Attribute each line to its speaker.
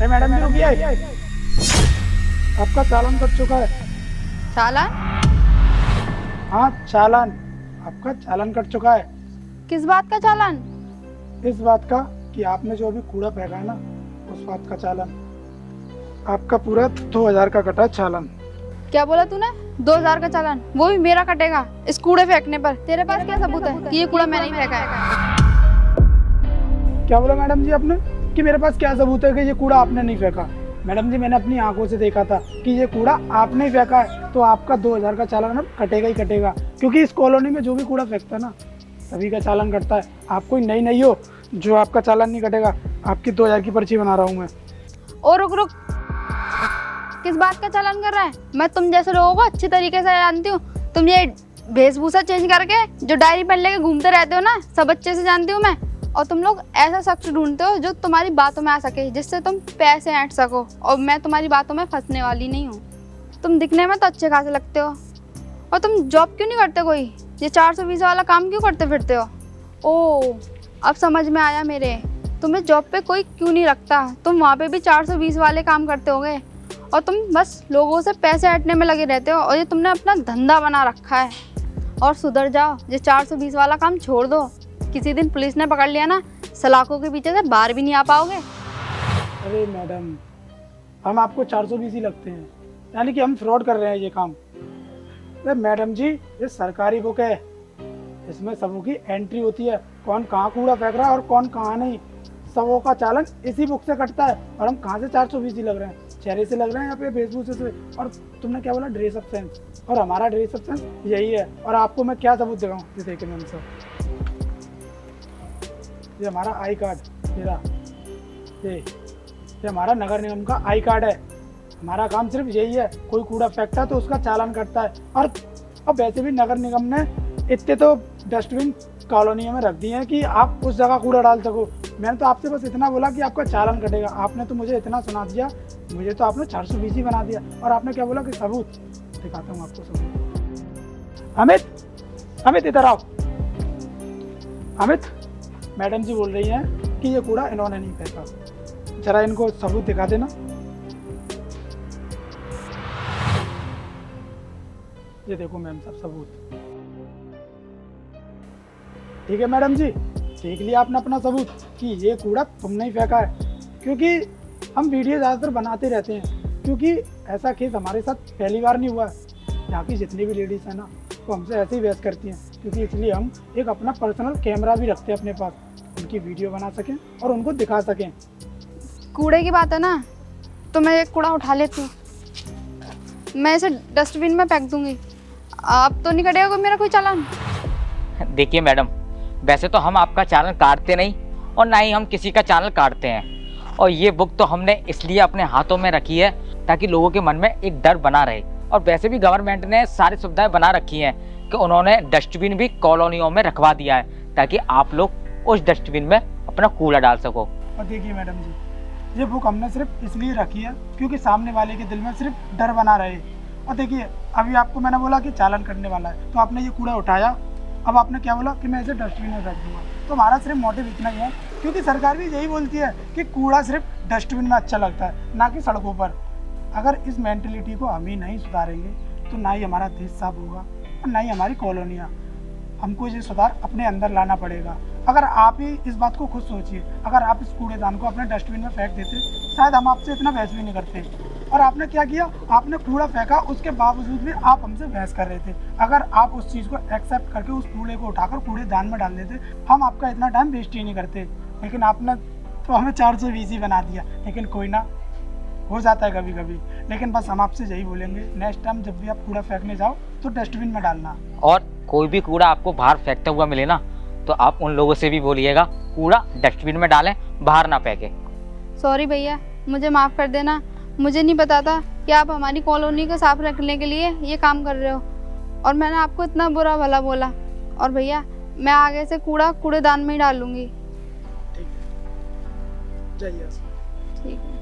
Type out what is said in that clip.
Speaker 1: Madam जी रुकिए, आपका चालान cut चुका है।
Speaker 2: चालान?
Speaker 1: हाँ चालान, आपका चालान कट चुका है।
Speaker 2: किस बात का चालान?
Speaker 1: इस बात का कि आपने जो अभी कूड़ा फेंका है ना, उस बात का चालान। आपका पूरा 2000 का कटा है चालान।
Speaker 2: क्या बोला तूने? 2000 का चालान? वो भी मेरा कटेगा इस कूड़े फेंकने पर? तेरे पास क्या सबूत है कि ये कूड़ा मैंने ही फेंका है?
Speaker 1: क्या बोला मैडम जी आपने कि मेरे पास क्या सबूत है कि ये कूड़ा आपने नहीं फेंका? मैडम जी मैंने अपनी आंखों से देखा था कि ये कूड़ा आपने ही फेंका है, तो आपका 2000 का चालान अब कटेगा ही कटेगा, क्योंकि इस कॉलोनी में जो भी कूड़ा फेंकता है ना, सभी का चालान कटता है। आप कोई नहीं हो जो आपका चालान नहीं कटेगा। आपकी 2000 की पर्ची बना रहा हूँ मैं।
Speaker 2: और रुक रुक, किस बात का चालान कर रहा है? मैं तुम जैसे लोगों को अच्छी तरीके से जानती हूँ। तुम ये वेशभूषा चेंज करके जो डायरी पेन लेके घूमते रहते हो ना, सब अच्छे से जानती हूँ मैं। और तुम लोग ऐसा शख्स ढूंढते हो जो तुम्हारी बातों में आ सके, जिससे तुम पैसे ऐंठ सको, और मैं तुम्हारी बातों में फंसने वाली नहीं हूँ। तुम दिखने में तो अच्छे खासे लगते हो, और तुम जॉब क्यों नहीं करते कोई? ये 420 वाला काम क्यों करते फिरते हो? ओह, अब समझ में आया मेरे। तुम्हें जॉब पे कोई क्यों नहीं रखता, तुम वहाँ पे भी 420 वाले काम करते होगे, और तुम बस लोगों से पैसे ऐंठने में लगे रहते हो, और ये तुमने अपना धंधा बना रखा है। और सुधर जाओ, ये 420 वाला काम छोड़ दो। किसी दिन पुलिस ने पकड़ लिया ना, सलाखों के पीछे से बाहर भी नहीं आ पाओगे।
Speaker 1: अरे मैडम, हम आपको 420 ही लगते हैं, यानी कि हम फ्रॉड कर रहे हैं ये काम? अरे मैडम जी, ये सरकारी बुक है, इसमें सबों की एंट्री होती है, कौन कहाँ कूड़ा फेंक रहा है और कौन कहाँ नहीं। सबों का चालान इसी बुक से कटता है, और हम कहाँ से 420 ही लग रहे हैं? चेहरे से लग रहे हैं या फिर वेशभूषा से? और तुमने क्या बोला, ड्रेस अप सेंस? और हमारा ड्रेस अप सेंस यही है। और आपको मैं क्या सबूत दिखाऊं? ये देखिए मैम सर, ये हमारा आई कार्ड, मेरा ये हमारा नगर निगम का आई कार्ड है। हमारा काम सिर्फ यही है, कोई कूड़ा फेंकता है तो उसका चालान कटता है। और अब वैसे भी नगर निगम ने इतने तो डस्टबिन कॉलोनियों में रख दिए हैं कि आप उस जगह कूड़ा डाल सको। मैंने तो आपसे बस इतना बोला कि आपका चालान कटेगा, आपने तो मुझे इतना सुना दिया, मुझे तो आपने 420 ही बना दिया। और आपने क्या बोला कि सबूत दिखाता हूँ आपको सबूत। अमित इधर आओ। अमित, मैडम जी बोल रही हैं कि ये कूड़ा इन्होंने नहीं फेंका, जरा इनको सबूत दिखा देना। ये देखो मैम साहब सबूत। ठीक है मैडम जी, देख लिया आपने अपना सबूत कि ये कूड़ा तुमने ही फेंका है। क्योंकि हम वीडियो ज़्यादातर बनाते रहते हैं, क्योंकि ऐसा केस हमारे साथ पहली बार नहीं हुआ है। यहाँ की जितनी भी लेडीज़ हैं ना, वो हमसे ऐसे ही बहस करती हैं, क्योंकि इसलिए हम एक अपना पर्सनल कैमरा भी रखते हैं अपने पास, उनकी वीडियो बना सकें और उनको दिखा सकें।
Speaker 2: कूड़े की बात है ना, तो मैं एक कूड़ा उठा लेती हूँ, मैं इसे डस्टबिन में फेंक दूंगी। अब तो नहीं कटेगा कोई मेरा कोई चालान।
Speaker 3: देखिए मैडम, वैसे तो हम आपका चालान काटते नहीं, और ना ही हम किसी का चालान काटते हैं। और ये बुक तो हमने इसलिए अपने हाथों में रखी है ताकि लोगों के मन में एक डर बना रहे। और वैसे भी गवर्नमेंट ने सारी सुविधाएं बना रखी हैं कि उन्होंने डस्टबिन भी कॉलोनियों में रखवा दिया है, ताकि आप लोग उस डस्टबिन में अपना कूड़ा डाल सको।
Speaker 1: और देखिए मैडम जी, ये बुक हमने सिर्फ इसलिए रखी है क्योंकि सामने वाले के दिल में सिर्फ डर बना रहे। और देखिए, अभी आपको मैंने बोला कि चालान करने वाला है, तो आपने ये कूड़ा उठाया, अब आपने क्या बोला कि मैं इसे डस्टबिन में फेंक दूंगा। तो हमारा सिर्फ मोटिव इतना ही है, क्योंकि सरकार भी यही बोलती है कि कूड़ा सिर्फ डस्टबिन में अच्छा लगता है, ना कि सड़कों पर। अगर इस मेंटलिटी को हम ही नहीं सुधारेंगे तो ना ही हमारा देश साफ होगा और ना ही हमारी कॉलोनियाँ। हमको ये सुधार अपने अंदर लाना पड़ेगा। अगर आप ही इस बात को खुद सोचिए, अगर आप इस कूड़ेदान को अपने डस्टबिन में फेंक देते, शायद हम आपसे इतना बहस भी नहीं करते। और आपने क्या किया, आपने कूड़ा फेंका, उसके बावजूद भी आप हमसे बहस कर रहे थे। अगर आप उस चीज़ को एक्सेप्ट करके उस कूड़े को उठाकर कूड़ेदान में डाल देते, हम आपका इतना टाइम वेस्ट ही नहीं करते। लेकिन आपने तो हमें 420 ही बना दिया। लेकिन कोई ना, हो जाता है कभी कभी। लेकिन बस हम आपसे यही बोलेंगे, नेक्स्ट टाइम जब भी आप कूड़ा फेंकने जाओ तो डस्टबिन में डालना।
Speaker 3: और कोई भी कूड़ा आपको बाहर फेंकता हुआ मिले ना, तो आप उन लोगों से भी बोलिएगा कूड़ा डस्टबिन में डालें, बाहर ना फेंके।
Speaker 2: सॉरी भैया, मुझे माफ़ कर देना। मुझे नहीं पता था कि आप हमारी कॉलोनी को साफ रखने के लिए ये काम कर रहे हो, और मैंने आपको इतना बुरा भला बोला। और भैया, मैं आगे से कूड़ा कूड़ेदान में ही डालूंगी।
Speaker 1: ठीक है, जाइए।
Speaker 2: ठीक है।